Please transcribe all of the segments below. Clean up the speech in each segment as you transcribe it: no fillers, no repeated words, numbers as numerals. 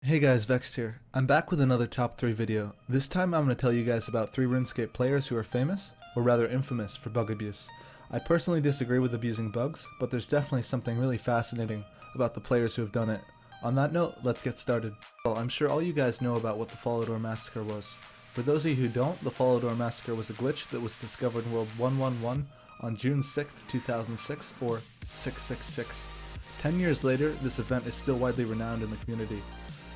Hey guys, Vexed here. I'm back with another top 3 video. This time I'm going to tell you guys about 3 Runescape players who are famous, or rather infamous, for bug abuse. I personally disagree with abusing bugs, but there's definitely something really fascinating about the players who have done it. On that note, let's get started. Well, I'm sure all you guys know about what the Falador Massacre was. For those of you who don't, the Falador Massacre was a glitch that was discovered in World 111 on June 6, 2006, or 666. 10 years later, this event is still widely renowned in the community.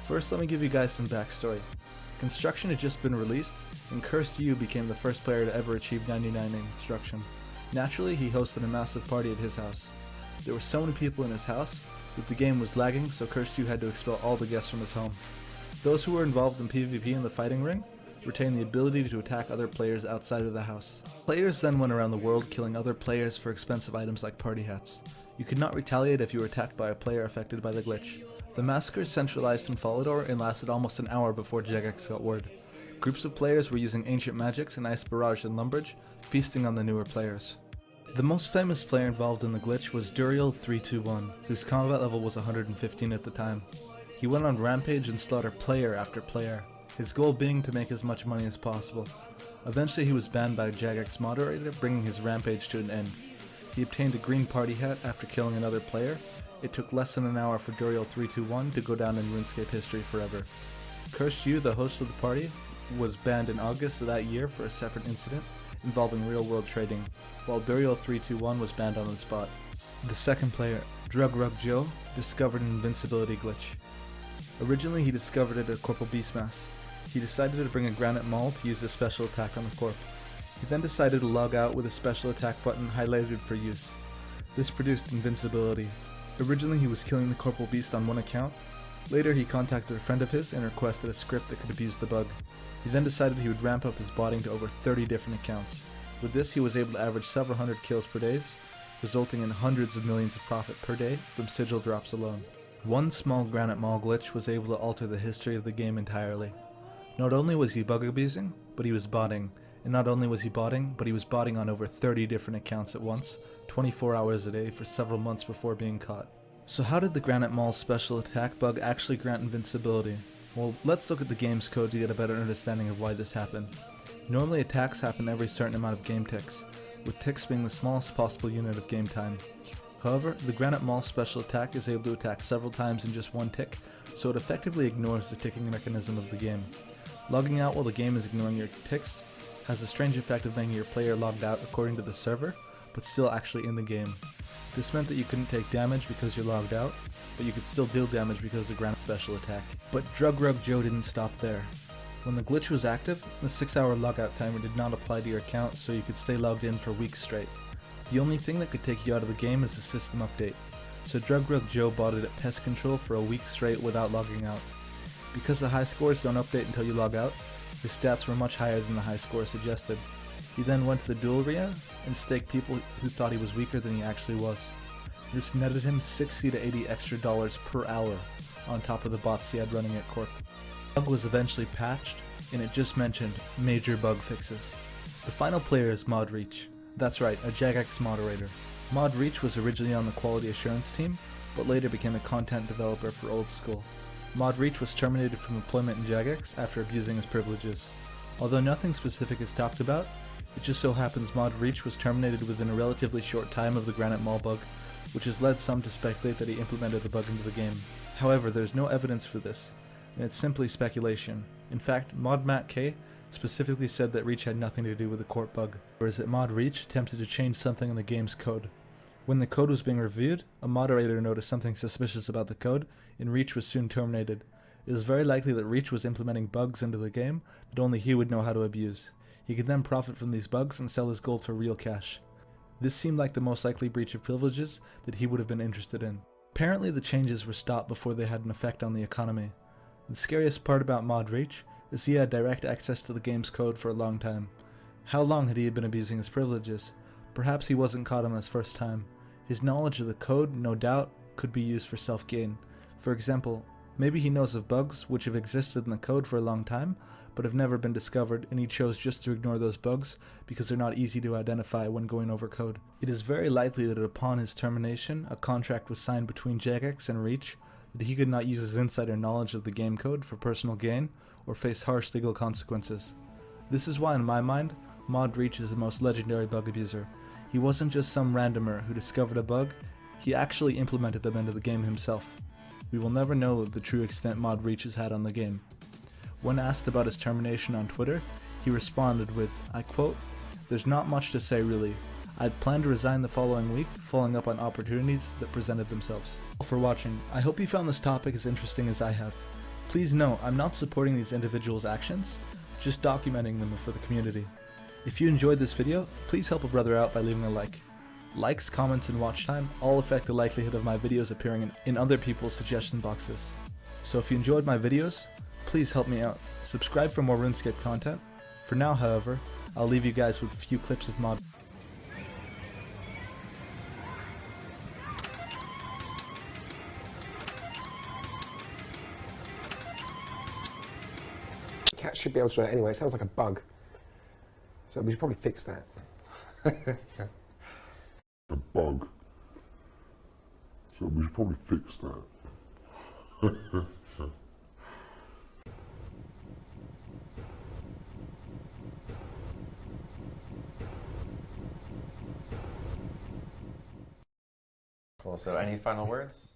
First, let me give you guys some backstory. Construction had just been released, and Cursed You became the first player to ever achieve 99 in Construction. Naturally, he hosted a massive party at his house. There were so many people in his house that the game was lagging, so Cursed You had to expel all the guests from his home. Those who were involved in PvP in the fighting ring retained the ability to attack other players outside of the house. Players then went around the world killing other players for expensive items like party hats. You could not retaliate if you were attacked by a player affected by the glitch. The massacre centralized in Falador and lasted almost an hour before Jagex got word. Groups of players were using ancient magics and Ice Barrage and Lumbridge, feasting on the newer players. The most famous player involved in the glitch was Duriel321, whose combat level was 115 at the time. He went on rampage and slaughtered player after player, his goal being to make as much money as possible. Eventually he was banned by Jagex moderator, bringing his rampage to an end. He obtained a green party hat after killing another player. It took less than an hour for Duriel321 to go down in RuneScape history forever. Cursed You, the host of the party, was banned in August of that year for a separate incident involving real-world trading, while Duriel321 was banned on the spot. The second player, Rug Joe, discovered an invincibility glitch. Originally he discovered it at Corporeal Beast mass. He decided to bring a granite maul to use a special attack on the corp. He then decided to log out with a special attack button highlighted for use. This produced invincibility. Originally he was killing the Corporeal Beast on one account. Later he contacted a friend of his and requested a script that could abuse the bug. He then decided he would ramp up his botting to over 30 different accounts. With this he was able to average several hundred kills per day, resulting in hundreds of millions of profit per day from sigil drops alone. One small granite maul glitch was able to alter the history of the game entirely. Not only was he bug abusing, but he was botting. And not only was he botting, but he was botting on over 30 different accounts at once, 24 hours a day for several months before being caught. So how did the Granite Maul's special attack bug actually grant invincibility? Well, let's look at the game's code to get a better understanding of why this happened. Normally attacks happen every certain amount of game ticks, with ticks being the smallest possible unit of game time. However, the Granite Maul special attack is able to attack several times in just one tick, so it effectively ignores the ticking mechanism of the game. Logging out while the game is ignoring your ticks has a strange effect of making your player logged out according to the server, but still actually in the game. This meant that you couldn't take damage because you're logged out, but you could still deal damage because of Granite special attack. But Rug Joe didn't stop there. When the glitch was active, the 6-hour logout timer did not apply to your account, so you could stay logged in for weeks straight. The only thing that could take you out of the game is a system update, so Rug Joe botted at pest control for a week straight without logging out. Because the high scores don't update until you log out, his stats were much higher than the high score suggested. He then went to the duel arena and staked people who thought he was weaker than he actually was. This netted him $60 to $80 extra per hour on top of the bots he had running at Corp. The bug was eventually patched, and it just mentioned major bug fixes. The final player is ModReach. That's right, a Jagex moderator. ModReach was originally on the quality assurance team, but later became a content developer for Old School. ModReach was terminated from employment in Jagex after abusing his privileges. Although nothing specific is talked about, it just so happens ModReach was terminated within a relatively short time of the Granite Maul bug, which has led some to speculate that he implemented the bug into the game. However, there's no evidence for this, and it's simply speculation. In fact, ModMattK specifically said that Reach had nothing to do with the Corp bug, whereas that ModReach attempted to change something in the game's code. When the code was being reviewed, a moderator noticed something suspicious about the code, and Reach was soon terminated. It is very likely that Reach was implementing bugs into the game that only he would know how to abuse. He could then profit from these bugs and sell his gold for real cash. This seemed like the most likely breach of privileges that he would have been interested in. Apparently the changes were stopped before they had an effect on the economy. The scariest part about ModReach is he had direct access to the game's code for a long time. How long had he been abusing his privileges? Perhaps he wasn't caught on his first time. His knowledge of the code, no doubt, could be used for self-gain. For example, maybe he knows of bugs which have existed in the code for a long time, but have never been discovered, and he chose just to ignore those bugs because they're not easy to identify when going over code. It is very likely that upon his termination, a contract was signed between Jagex and Reach that he could not use his insider knowledge of the game code for personal gain or face harsh legal consequences. This is why, in my mind, Mod Reach is the most legendary bug abuser. He wasn't just some randomer who discovered a bug, he actually implemented them into the game himself. We will never know the true extent Mod Reach has had on the game. When asked about his termination on Twitter, he responded with, I quote, "There's not much to say really. I'd planned to resign the following week, following up on opportunities that presented themselves." Thank you for watching. I hope you found this topic as interesting as I have. Please note, I'm not supporting these individuals' actions, just documenting them for the community. If you enjoyed this video, please help a brother out by leaving a like. Likes, comments, and watch time all affect the likelihood of my videos appearing in other people's suggestion boxes. So if you enjoyed my videos, please help me out. Subscribe for more RuneScape content. For now, however, I'll leave you guys with a few clips of mod. Cat should be able to do it anyway. It sounds like a bug. So we should probably fix that. A bug. So we should probably fix that. Cool. So any final words?